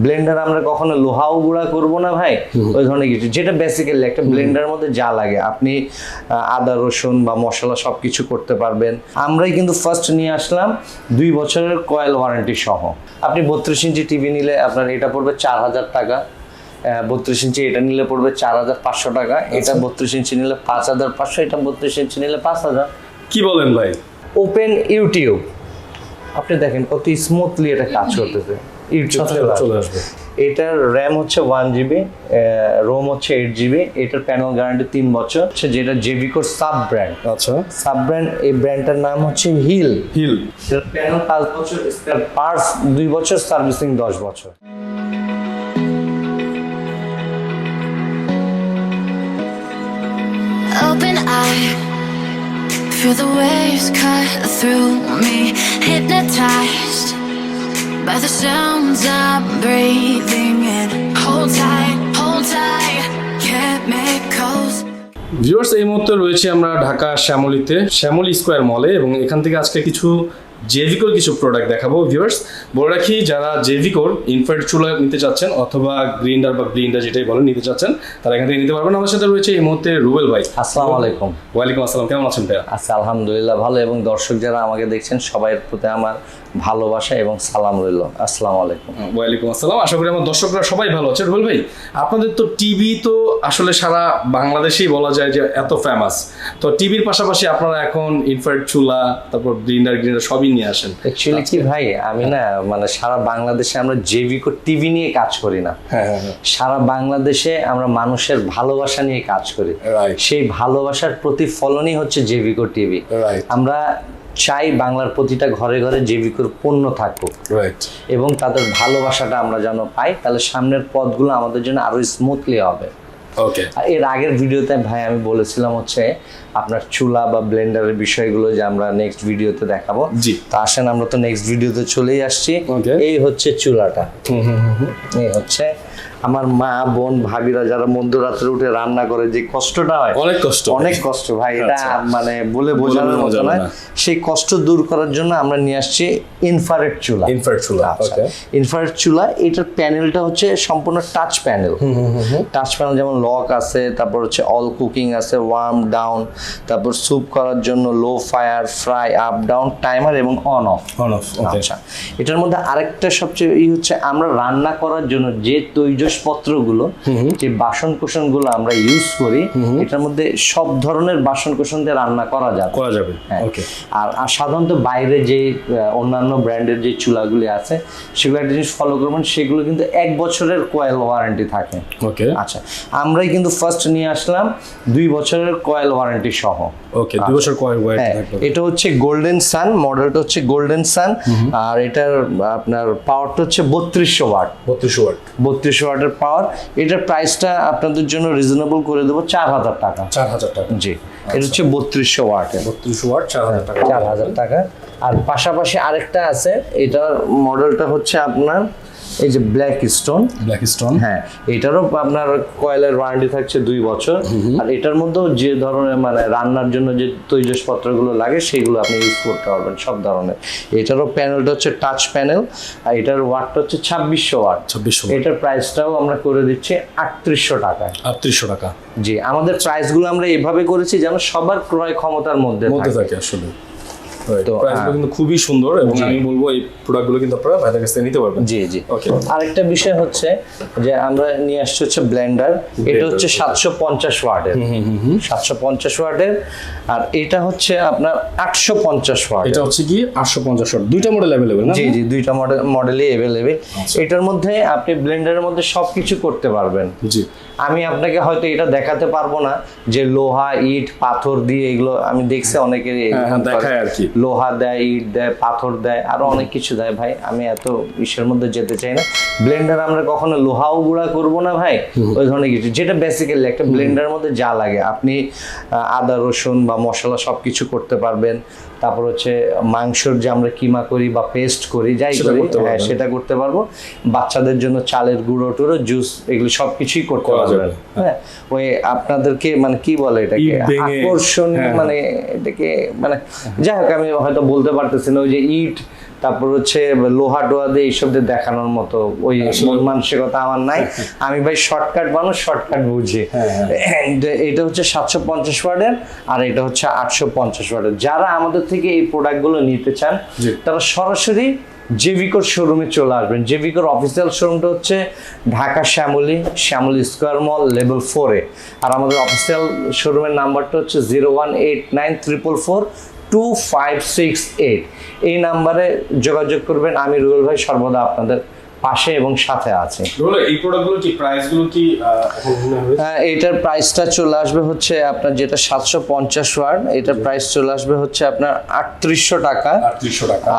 Blender আমরা কখনো লোহাও গুঁড়া করবো না ভাই, ওই ধরনের কিছু, যেটা বেসিক্যালি একটা ব্লেন্ডারের মধ্যে যা লাগে আপনি আদা রসুন বা মশলা সবকিছু করতে পারবেন। আমরাই কিন্তু ফার্স্ট নিয়ে আসলাম 2 বছরের কয়েল ওয়ারেন্টি সহ। আপনি 32 ইঞ্চি টিভি নিলে আপনার এটা পড়বে 4000 টাকা, 32 ইঞ্চি এটা নিলে পড়বে 4500 টাকা, এটা 32 ইঞ্চি নিলে 5500, এটা 32 ইঞ্চি নিলে 5000। কি বলেন ভাই? ওপেন ইউটিউব, আপনি দেখেন কত স্মুথলি এটা কাজ করতেছে, ইউটিউব চলে আসবে। এটার র্যাম হচ্ছে 1GB, রোম হচ্ছে 8GB, এটার প্যানেল গ্যারান্টি 3 বছর, যেটা জেভিকোর সাব ব্র্যান্ড। আচ্ছা, সাব ব্র্যান্ড, এই ব্র্যান্ডটার নাম হচ্ছে হিল। এটার প্যানেল 5 বছর, স্পেয়ার পার্টস 2 বছর, সার্ভিসিং 10 বছর। Open eye, feel the waves cut through me, hypnotized by the sounds I'm breathing in. Hold tight, chemicals. Viewers, এই মুহূর্তে রয়েছে আমরা ঢাকা শ্যামলীতে, শ্যামলী স্কোয়ার মলে, এবং এখান থেকে আজকে কিছু জেভিকোর কিছু প্রোডাক্ট দেখাবো। ভিউয়ার্স, বলে রাখি, যারা জেভিকোর ইনফ্রারেড চুলা নিতে চাচ্ছেন অথবা গ্রিন্ডার বা ব্লিন্ডার যেটাই বলেন নিতে চাচ্ছেন, তারা এখান থেকে নিতে পারবেন। আমার সাথে রয়েছে এই মুহূর্তে রুবেল ভাই। আসসালামু আলাইকুম। ওয়ালাইকুম আসসালাম, কেমন আছেন ভাইয়া? আচ্ছা, আলহামদুলিল্লাহ ভালো, এবং দর্শক যারা আমাকে দেখছেন সবাইয়ের প্রতি আমার ভালোবাসা এবং সালাম রইল। আসসালামু আলাইকুম। ওয়ালাইকুম আসসালাম। আশা করি আমার দর্শকরা সবাই ভালো আছে। রুবেল ভাই, আপনাদের তো টিভি তো আসলে সারা বাংলাদেশেই বলা যায় যে এত ফেমাস, তো টিভির পাশাপাশি আপনারা এখন ইনফ্রারেড চুলা, তারপর গ্রিন্ডার সবই নিয়ে আসেন। অ্যাকচুয়ালি কি ভাই, আমি না মানে সারা বাংলাদেশে আমরা জেভিকো টিভি নিয়ে কাজ করি না, সারা বাংলাদেশে আমরা মানুষের ভালোবাসা নিয়ে কাজ করি। সেই ভালোবাসার প্রতিফলনই হচ্ছে জেভিকো টিভি। আমরা চাই বাংলার প্রতিটা ঘরে ঘরে জেভিকোর পণ্য থাকুক, এবং তাদের ভালোবাসাটা আমরা যেন পাই, তাহলে সামনের পথগুলো আমাদের জন্য আরো স্মুথলি হবে। ওকে, এর আগের ভিডিওতে ভাই আমি বলেছিলাম হচ্ছে আপনার চুলা বা ব্লেন্ডারের বিষয়গুলো যে আমরা নেক্সট ভিডিওতে দেখাবো। জি, তো আসেন আমরা তো নেক্সট ভিডিওতে চলেই আসছি। এই হচ্ছে চুলাটা, এই হচ্ছে আমার মা বোন ভাবিরা যারা মধ্যরাত্রে উঠে রান্না করে যে কষ্টটা হয়, অনেক কষ্ট ভাই, এটা মানে বলে বোঝানোর মতো নয়। সেই কষ্ট দূর করার জন্য আমরা নিয়ে আসছি ইনফ্রারেড চুলা। ইনফ্রারেড চুলা, এটার প্যানেলটা হচ্ছে সম্পূর্ণ টাচ প্যানেল। টাচ প্যানেল যেমন লক আছে, তারপর হচ্ছে অল কুকিং আছে, ওয়ার্ম ডাউন, তারপর স্যুপ করার জন্য low fire, fry, up down, timer এবং অন অফ। আচ্ছা, এটার মধ্যে আরেকটা সবচেয়ে হচ্ছে আমরা রান্না করার জন্য যে পত্রগুলো, যে বাসন কোসনগুলো আমরা ইউজ করি, এটার মধ্যে সব ধরনের বাসন কোসন দিয়ে রান্না করা যাবে। আর সাধারণত বাইরে যে অন্যান্য ব্র্যান্ডের যে চুলাগুলি আছে সেগুলো একটা জিনিস ফলো করবেন, সেগুলো কিন্তু 1 বছরের কয়েল ওয়ারেন্টি থাকে। আচ্ছা, আমরাই কিন্তু ফার্স্ট নিয়ে আসলাম 2 বছরের কয়েল ওয়ারেন্টি সহ। 2 বছর কয়েল ওয়ারেন্টি। এটা হচ্ছে গোল্ডেন সান, মডেলটা হচ্ছে গোল্ডেন সান, আর এটার আপনার পাওয়ারটা হচ্ছে 3200 ওয়াট। 3200 ওয়াটের পাওয়ার। এটার প্রাইসটা আপনাদের জন্য রিজনেবল করে দেবো 4000 টাকা। 4000 টাকা, জি। এটা হচ্ছে 3200 ওয়াটের, 4000 টাকা। 4000 টাকা। আর পাশাপাশি আরেকটা আছে, এটার মডেলটা হচ্ছে আপনার এই যে ব্ল্যাক স্টোন। হ্যাঁ, এটারও আপনার কয়েলের ওয়ারেন্টি থাকছে 2 বছর। আর এটার মধ্যেও যে ধরনের মানে রান্নার জন্য যে তৈজসপত্রগুলো লাগে সেগুলো আপনি ইউজ করতে পারবেন সব ধরনের। এটারও প্যানেলটা হচ্ছে টাচ প্যানেল, আর এটার ওয়াটটা হচ্ছে 2600 ওয়াট। এটার প্রাইসটাও আমরা করে দিচ্ছি 3800 টাকা। 3800 টাকা, জি। আমাদের প্রাইসগুলো আমরা এভাবে করেছি যেন সবার ক্রয় ক্ষমতার মধ্যে থাকে আসলে। তো প্রাইসগুলো কিন্তু খুবই সুন্দর, এবং আমি বলবো এই প্রোডাক্টগুলো কিন্তু আপনারা ভাইদের কাছ থেকে নিতে পারবেন। জি। ওকে, আরেকটা বিষয় হচ্ছে যে আমরা নিয়ে আসছি হচ্ছে ব্লেন্ডার। এটা হচ্ছে 750 ওয়াটের, 750 ওয়াটের। আর এটা হচ্ছে আপনার 850 ওয়াট। এটা হচ্ছে কি 850 ওয়াট। দুইটা মডেল अवेलेबल না? জি, দুইটা মডেলই अवेलेबल। এটার মধ্যে আপনি ব্লেন্ডারের মধ্যে সবকিছু করতে পারবেন। জি, আমি আপনাকে হয়তো এটা দেখাতে পারবো না যে লোহা, ইট, পাথর দিয়ে, এগুলো আমি দেখছি অনেকের দেখায় আর কি, লোহা দেয়, ইট দেয়, পাথর দেয়, আরো অনেক কিছু দেয়। ভাই আমি এত ইসের মধ্যে যেতে চাই না। ব্লেন্ডার আমরা কখনো লোহাও গুঁড়া করবো না ভাই, ওই ধরনের কিছু, যেটা বেসিক্যালি একটা ব্লেন্ডারের মধ্যে যা লাগে আপনি আদা রসুন বা মশলা সবকিছু করতে পারবেন। তারপর হচ্ছে মাংসর যে আমরা কিমা করি বা পেস্ট করি, যাই করি, হ্যাঁ সেটা করতে পারবো। বাচ্চাদের জন্য চালের গুঁড়ো টুড়ো, জুস, এগুলো সবকিছুই করতে পারবেন। হ্যাঁ, ওই আপনাদেরকে মানে কি বলে এটাকে আকর্ষণ, মানে এটাকে মানে যাই হোক আমি হয়তো বলতে পারতেছি না, ওই যে ইট, তারপর হচ্ছে লোহা টোহা দিয়ে এইসব দিয়ে দেখানোর মতো ওই মন মানসিকতা আমার নাই। আমি ভাই শর্টকাট মানুষ, শর্টকাট বুঝি। এটা হচ্ছে 750 ওয়াটের আর এটা হচ্ছে 850 ওয়াটের। যারা আমাদের থেকে এই প্রোডাক্টগুলো নিতে চান তারা সরাসরি জেভিকোর শোরুমে চলে আসবেন। জেভিকোর অফিসিয়াল শোরুমটা হচ্ছে Dhaka Shyamoli square mall level 4-এ। আর আমাদের অফিসিয়াল শোরুমের নাম্বারটা হচ্ছে 01894442568। এই নাম্বারে যোগাযোগ করবেন। আমি রুবেল ভাই সর্বদা আপনাদের পাশে এবং সাথে আছে। এই প্রোডাক্টগুলো কি প্রাইসগুলো কি এটার প্রাইসটা চলে আসবে হচ্ছে আপনার যেটা 750 ওয়াট, এটার প্রাইস চলে আসবে হচ্ছে আপনার 3800 টাকা।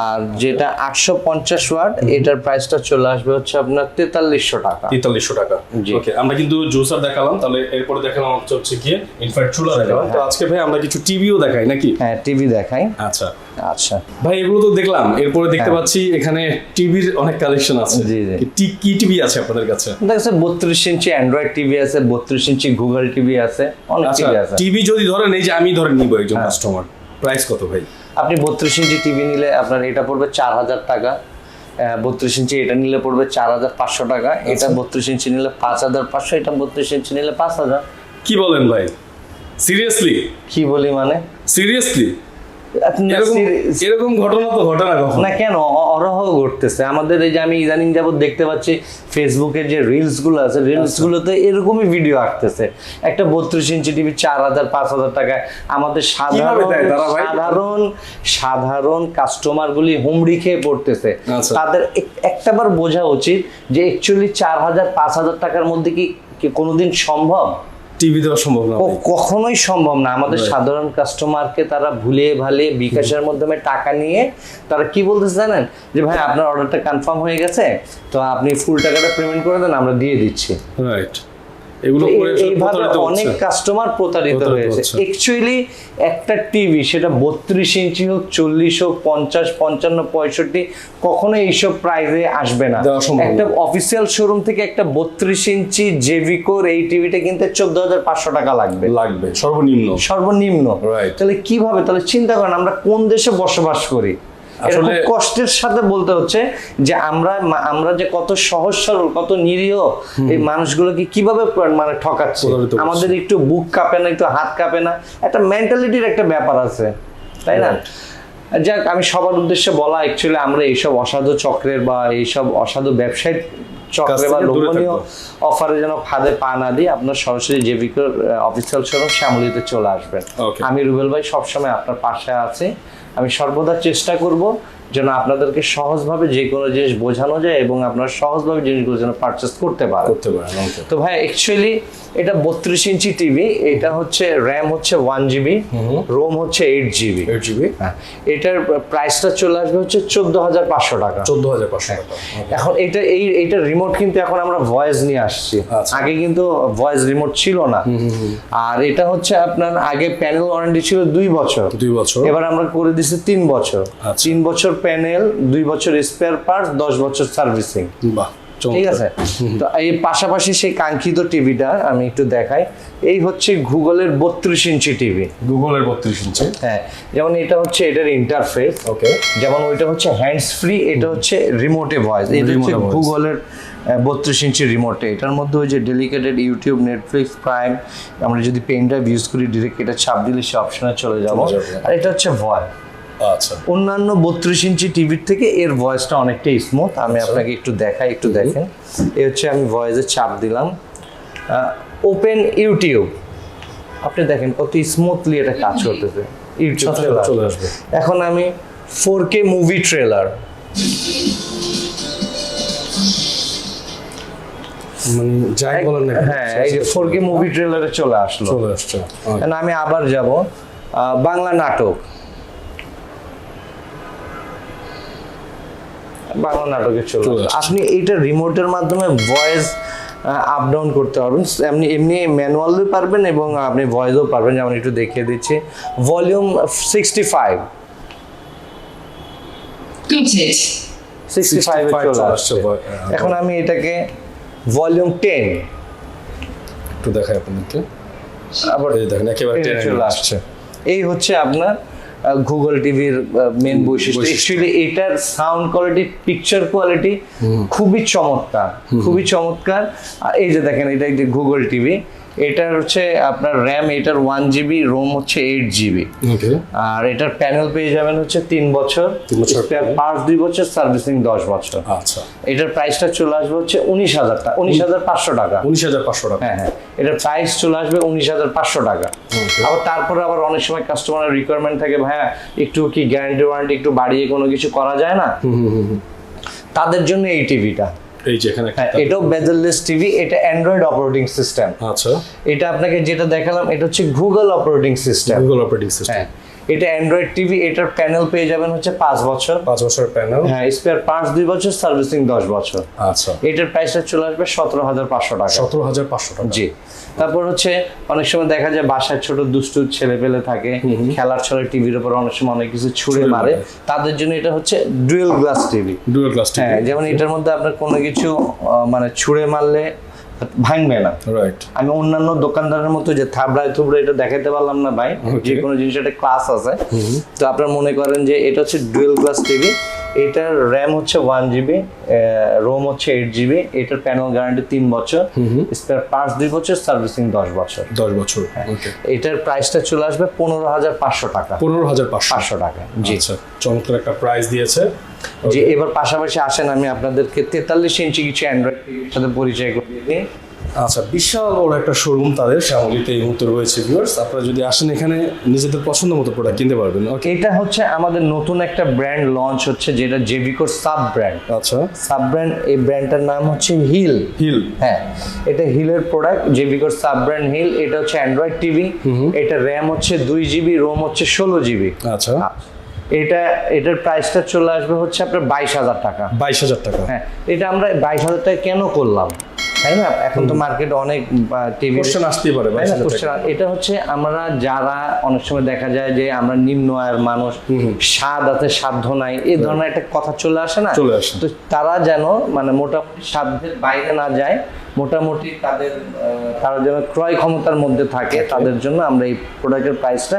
আর যেটা 850 ওয়াট এটার প্রাইসটা চলে আসবে হচ্ছে আপনার 4300 টাকা। 4300 টাকা। ওকে, আমরা কিন্তু জুসার দেখালাম, তাহলে এরপরে দেখালাম হচ্ছে কি ইনফ্রারেড চুলা দেখালাম। তো আজকে ভাই আমরা কিছু টিভিও দেখাই নাকি? হ্যাঁ, টিভি দেখাই। আচ্ছা আচ্ছা ভাই, এগুলো তো দেখলাম, এরপরে দেখতে পাচ্ছি এখানে টিভির অনেক কালেকশন আছে। জি জি। কি টিভি আছে আপনাদের কাছে? দেখছেন 32 ইঞ্চি অ্যান্ড্রয়েড টিভি আছে, 32 ইঞ্চি গুগল টিভি আছে, অনেক টিভি আছে। টিভি যদি ধরেন এই যে আমি ধরে নিব একজন কাস্টমার, প্রাইস কত ভাই? আপনি 32 ইঞ্চি টিভি নিলে আপনার এটা পড়বে 4000 টাকা। 32 ইঞ্চি এটা নিলে পড়বে 4500 টাকা। এটা 32 ইঞ্চি নিলে 5500, এটা 32 ইঞ্চি নিলে 5000। কি বলেন ভাই, সিরিয়াসলি? কি বলি মানে সিরিয়াসলি? এরকম ঘটনা তো ঘটে না কখনো। না কেন, অরহ ঘটতেছে আমাদের। এই যে আমি ইদানিং যাবত দেখতে পাচ্ছি ফেসবুকের যে রিলস গুলো আছে, রিলস গুলোতে এরকমই ভিডিও আসতেছে। একটা 32 ইঞ্চি টিভি 4000 5000 টাকায়। আমাদের সাধারণ কাস্টমার গুলি হুমড়ি খেয়ে পড়তেছে। তাদের একটাবার বোঝা উচিত যে অ্যাকচুয়ালি 4000 5000 টাকার মধ্যে কি কোনোদিন সম্ভব? টিভি দেওয়া সম্ভব না, কখনোই সম্ভব না। আমাদের সাধারণ কাস্টমারকে তারা ভুলিয়ে ভালিয়ে বিকাশের মাধ্যমে টাকা নিয়ে তারা কি বলতেছে জানেন, যে ভাই আপনার অর্ডারটা কনফার্ম হয়ে গেছে, তো আপনি ফুল টাকাটা পেমেন্ট করে দেন, আমরা দিয়ে দিচ্ছি। রাইট। এগুলো এইভাবে অনেক কাস্টমার প্রতারিত হয়েছে। অ্যাকচুয়ালি একটা টিভি সেটা 32 ইঞ্চি হোক, 40 হোক, 50 55 65 কখনোই এইসব প্রাইসে আসবে না। একটা অফিসিয়াল শোরুম থেকে একটা 32 ইঞ্চি জেভিকোর এই টিভিটা কিনতে 14500 টাকা লাগবে সর্বনিম্ন। তাহলে কিভাবে, তাহলে চিন্তা করেন আমরা কোন দেশে বসবাস করি। আসলে কষ্টের সাথে বলতে হচ্ছে যে আমরা যে কত সহজ সরল, কত নিরীহ এই মানুষগুলোকে কিভাবে মানে ঠকাচ্ছে। আমাদের একটু বুক কাঁপে না, একটু হাত কাঁপে না? একটা মেন্টালিটির একটা ব্যাপার আছে, তাই না? যাক, আমি সবার উদ্দেশ্যে বলা, অ্যাকচুয়ালি আমরা এইসব অসাধু চক্রের বা এইসব অসাধু ব্যবসায়িক চক্রে বা লোভনীয় অফারে যেন ফাঁদে পা না দিই। আপনার সরাসরি জেভিকোর অফিসিয়াল শোরুম শ্যামলীতে চলে আসবেন। আমি রুবেল ভাই সবসময় আপনার পাশে আছি। আমি সর্বদা চেষ্টা করব যেন আপনাদেরকে সহজভাবে যে কোনো জিনিস বোঝানো যায় এবং আপনারা সহজভাবে জিনিসগুলো যেন পারচেস করতে পারেন। তো ভাই অ্যাকচুয়ালি এটা 32 ইঞ্চি টিভি। এটা হচ্ছে র্যাম হচ্ছে 1 GB, রোম হচ্ছে 8 GB। হ্যাঁ, এটার প্রাইসটা চলে আসবে হচ্ছে 14500 টাকা। 14500 টাকা। এখন এইটা রিমোট কিন্তু এখন আমরা ভয়েস নিয়ে আসছি। আগে কিন্তু ভয়েস রিমোট ছিল না। আর এটা হচ্ছে আপনার আগে প্যানেল ওয়ারেন্টি ছিল 2 বছর। এবার আমরা করে দিচ্ছি 3 বছর। 3 বছর প্যানেল, 2 বছর স্পেয়ার পার্টস, 10 বছর সার্ভিসিং। বাহ, ঠিক আছে। তো এই পাশাপাশি সেই কাঙ্ক্ষিত টিভিটা আমি একটু দেখাই। এই হচ্ছে গুগলের 32 ইঞ্চি টিভি। গুগলের 32 ইঞ্চি, হ্যাঁ। যেমন এটা হচ্ছে এটার ইন্টারফেস। ওকে। যেমন ওইটা হচ্ছে হ্যান্ডস ফ্রি, এটা হচ্ছে রিমোটে ভয়েস। এটা হচ্ছে গুগলের 32 ইঞ্চি রিমোটে। এটার মধ্যে ওই যে ডেডিকেটেড ইউটিউব, নেটফ্লিক্স, প্রাইম, আমরা যদি পেন ড্রাইভ ইউজ করি ডিরেক্ট এটা চাপ দিলে সে অপশনে চলে যাবো। আর এটা হচ্ছে ভয়েস। আচ্ছা, অন্যান্য 32 ইঞ্চি টিভির থেকে এর ভয়েসটা অনেকটাই স্মুথ। আমি আপনাকে একটু দেখাই, একটু দেখেন। এই হচ্ছে আমি ভয়েসে চাপ দিলাম, ওপেন ইউটিউব, আপনি দেখেন কত স্মুথলি এটা কাজ করতেছে। ইউটিউব চলে আসবে। এখন আমি 4K মুভি ট্রেলার, মানে যাই বলেন না, হ্যাঁ এই যে 4K মুভি ট্রেলারে চলে আসছে। আমি আবার যাব বাংলা নাটক, চলে আপনি এইটা রিমোটের মাধ্যমে ভয়েস আপ ডাউন করতে পারবেন। এমনি ম্যানুয়ালি পারবেন এবং আপনি ভয়েসও পারবেন। যেমন একটু দেখিয়ে দিচ্ছি, ভলিউম 65 চলে আসছে। এখন আমি এটাকে ভলিউম 10 একটু দেখাই আপনাদেরকে। আবার এই দেখেন একেবারে 10 চলে আসছে। এই হচ্ছে আপনার গুগল টিভির মেন বৈশিষ্ট্য। অ্যাকচুয়ালি এটার সাউন্ড কোয়ালিটি, পিকচার কোয়ালিটি খুবই চমৎকার, খুবই চমৎকার। এই যে দেখেন, এটা একটি গুগল টিভি, এটার হচ্ছে আপনার র্যাম, এটার 1GB, রোম হচ্ছে 8GB, আর এটার প্যানেল পেয়ে যাবেন হচ্ছে 3 বছর, স্পেয়ার পার্টস 2 বছর, সার্ভিসিং 10 বছর। আচ্ছা, এটার প্রাইসটা চলে আসবে হচ্ছে 19,500 টাকা। 19,500 টাকা। হ্যাঁ হ্যাঁ, এটার প্রাইস চলে আসবে 19,500 টাকা। আবার তারপরে আবার অনেক সময় কাস্টমারের রিকোয়ারমেন্ট থাকে, ভাইয়া একটু কি গ্যারান্টি ওয়ারেন্টি একটু বাড়িয়ে কোনো কিছু করা যায় না, তাদের জন্য এই টিভিটা। এই যে এখানে এটাও বেজেললেস টিভি, এটা অ্যান্ড্রয়েড অপারেটিং সিস্টেম। আচ্ছা, এটা আপনাকে যেটা দেখালাম এটা হচ্ছে Google operating system. Google operating system. হ্যাঁ, এটা অ্যান্ড্রয়েড টিভি, এটার প্যানেল পেয়ে যাবেন হচ্ছে 5 বছর। 5 বছর প্যানেল। হ্যাঁ, স্পেয়ার পার্টস 2 বছর, সার্ভিসিং 10 বছর। আচ্ছা, এটার প্রাইসটা চলে আসবে 17,500 টাকা। 17,500 টাকা। জি। তারপর হচ্ছে অনেক সময় দেখা যায় বাসায় ছোট দুষ্টু ছেলে পেলে থাকে, খেলার ছলে টিভির উপর অনেক সময় অনেক কিছু ছুঁড়ে মারে, তাদের জন্য এটা হচ্ছে dual glass TV. Dual glass TV. হ্যাঁ, যেমন এটার মধ্যে আপনার কোনো কিছু মানে ছুঁড়ে মারলে ভাঙবে না। রাইট। আমি অন্যান্য দোকানদারের মতো যে থাবড়ায় থুবড়ে এটা দেখাতে পারলাম না ভাই, যে কোনো জিনিস একটা ক্লাস আছে। তো আপনারা মনে করেন যে এটা হচ্ছে ডুয়েল গ্লাস টিভি, এটার র্যাম হচ্ছে 1GB, রোম হচ্ছে 8GB, এটার প্যানেল গ্যারান্টি 3 বছর, স্পেয়ার পার্টস 2 বছর, সার্ভিসিং 10 বছর। 10 বছর। ওকে। এটার প্রাইসটা চলে আসবে 15,500 টাকা। 15,500 টাকা। জি। আচ্ছা, চমৎকার একটা প্রাইস দিয়েছে। যে এবার পাশাপাশি আসেন আমি আপনাদেরকে 43 ইঞ্চি কিছু অ্যান্ড্রয়েড টিভির সাথে পরিচয় করিয়ে দিই। আচ্ছা, বিশাল বড় একটা শোরুম তাদের শ্যামলীতে এই মুহূর্তে রয়েছে। ভিউয়ার্স, আপনারা যদি আসেন এখানে নিজেদের পছন্দ মতো প্রোডাক্ট কিনতে পারবেন। ওকে। এটা হচ্ছে আমাদের নতুন একটা ব্র্যান্ড লঞ্চ হচ্ছে, যেটা জেভিকোর সাব ব্র্যান্ড। আচ্ছা, সাব ব্র্যান্ড, এই ব্র্যান্ডটার নাম হচ্ছে হিল। হিল। হ্যাঁ, এটা হিলের প্রোডাক্ট, জেভিকোর সাব ব্র্যান্ড হিল। এটা হচ্ছে অ্যান্ড্রয়েড টিভি, এটা র্যাম হচ্ছে 2GB, রোম হচ্ছে 16GB। আচ্ছা, এটার প্রাইসটা চলে আসবে হচ্ছে আপনার 22,000 টাকা। 22,000 টাকা। হ্যাঁ, এটা আমরা 22,000 টাকা কেন করলাম, তাই না? এখন তো মার্কেটে অনেক টিভি কোশ্চেন আসতেই পারে। এটা হচ্ছে আমরা যারা অনেক সময় দেখা যায় যে আমরা নিম্ন আয়ের মানুষ, স্বাদ আছে সাধ্য নাই, এই ধরনের একটা কথা চলে আসে না, চলে আসে। তো তারা যেন মানে মোটামুটি সাধ্যের বাইরে না যায়, মোটামুটি তারা যেন ক্রয় ক্ষমতার মধ্যে থাকে, তাদের জন্য আমরা এই প্রোডাক্টের প্রাইসটা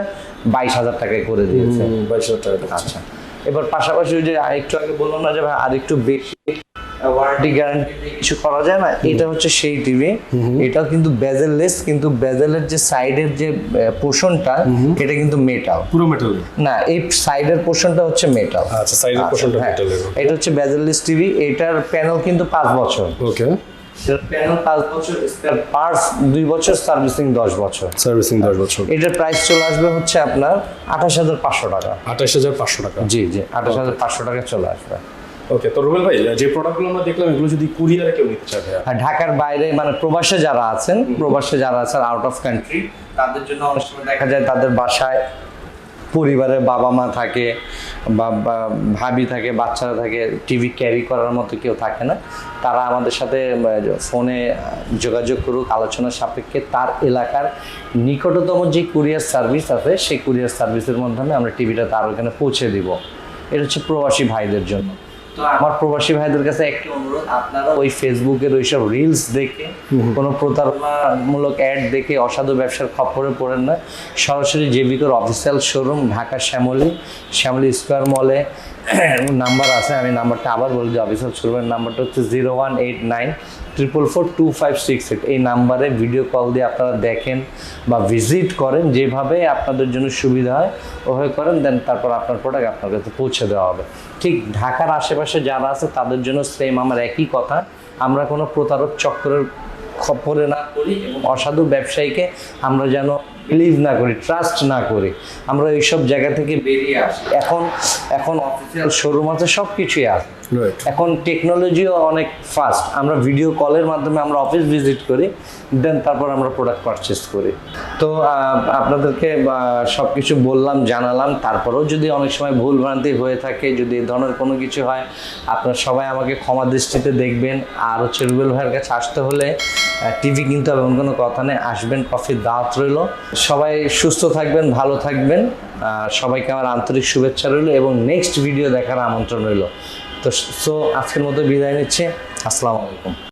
22,000 টাকায় করে দিয়েছি। 22,000 টাকা। আচ্ছা, এবার পাশাপাশি ওই যে আরেকটু আগে বললাম না যে ভাই আরেকটু বেশি ওয়ারেন্টি গ্যারান্টি কিছু করা যায় না, এটা হচ্ছে সেই টিভি। এটাও কিন্তু বেজেললেস, কিন্তু বেজেলের যে সাইডের যে পোর্শনটা এটা কিন্তু মেটাল, পুরো মেটাল না, এই সাইডের পোর্শনটা হচ্ছে মেটাল। আচ্ছা, সাইডের পোর্শনটা হ্যাঁ, মেটালের। এটা হচ্ছে বেজেললেস টিভি, এটার প্যানেল কিন্তু 5 বছর। ওকে। এটার প্যানেল 5 বছর, স্পেয়ার পার্টস 2 বছর, সার্ভিসিং 10 বছর। সার্ভিসিং 10 বছর। এটার প্রাইস চলে আসবে হচ্ছে আপনার 28,500 টাকা। 28,500 টাকা। জি জি, 28,500 টাকা চলে আসবে। ওকে। তো রুবেল ভাই, যে প্রোডাক্টগুলো আমরা দেখলাম এগুলো যদি কুরিয়ারে কেউ নিতে চায়, আর ঢাকার বাইরে মানে প্রবাসে যারা আছেন, আউট অফ কান্ট্রি, তাদের জন্য অনেক সময় দেখা যায় তাদের বাসায় পরিবারের বাবা মা থাকে বা ভাবি থাকে, বাচ্চারা থাকে, টিভি ক্যারি করার মতো কেউ থাকে না, তারা আমাদের সাথে ফোনে যোগাযোগ করুক, আলোচনার সাপেক্ষে তার এলাকার নিকটতম যে কুরিয়ার সার্ভিস আছে সেই কুরিয়ার সার্ভিসের মাধ্যমে আমরা টিভিটা তার ওখানে পৌঁছে দিব। এটা হচ্ছে প্রবাসী ভাইদের জন্য। তো আমার প্রবাসী ভাইদের কাছে একটা অনুরোধ, আপনারা ওই ফেসবুকের ওইসব রিলস দেখে, কোনো প্রতারণামূলক অ্যাড দেখে অসাধু ব্যবসার খপ্পরে পড়েন না। সরাসরি জেভিকোর official showroom Dhaka Shyamoli square মলে নাম্বার আছে, আমি নাম্বারটা আবার বলি যে অফিসিয়াল শোরুমের নাম্বারটা হচ্ছে 0189444568। এই নাম্বারে ভিডিও কল দিয়ে আপনারা দেখেন বা ভিজিট করেন, যেভাবে আপনাদের জন্য সুবিধা হয় ওভাবে করেন, দেন তারপর আপনার প্রোডাক্ট আপনার কাছে পৌঁছে দেওয়া হবে। ঠিক ঢাকার আশেপাশে যারা আছে তাদের জন্য সেম আমার একই কথা, আমরা কোনো প্রতারক চক্রের খপ্পরে না করি এবং অসাধু ব্যবসায়ীকে আমরা যেন বিলিভ না করি, ট্রাস্ট না করি, আমরা এইসব জায়গা থেকে বেরিয়ে আসি। এখন অফিসিয়াল শোরুম আছে, সব কিছুই আছে। এখন টেকনোলজিও অনেক ফাস্ট, আমরা ভিডিও কলের মাধ্যমে আমরা অফিস ভিজিট করি, দেন তারপর আমরা প্রোডাক্ট পারচেস করি। তো আপনাদেরকে সব কিছু বললাম, জানালাম, তারপরেও যদি অনেক সময় ভুল ভ্রান্তি হয়ে থাকে, যদি এই ধরনের কোনো কিছু হয়, আপনারা সবাই আমাকে ক্ষমা দৃষ্টিতে দেখবেন। আর হচ্ছে রুবেল ভাইয়ের কাছে আসতে হলে টিভি কিনতে হবে এমন কোনো কথা নেই, আসবেন, কফির দাওয়াত রইল। সবাই সুস্থ থাকবেন, ভালো থাকবেন, সবাইকে আমার আন্তরিক শুভেচ্ছা রইল এবং নেক্সট ভিডিও দেখার আমন্ত্রণ রইল। তো আজকের মতো বিদায় নিচ্ছে, আসসালামু আলাইকুম।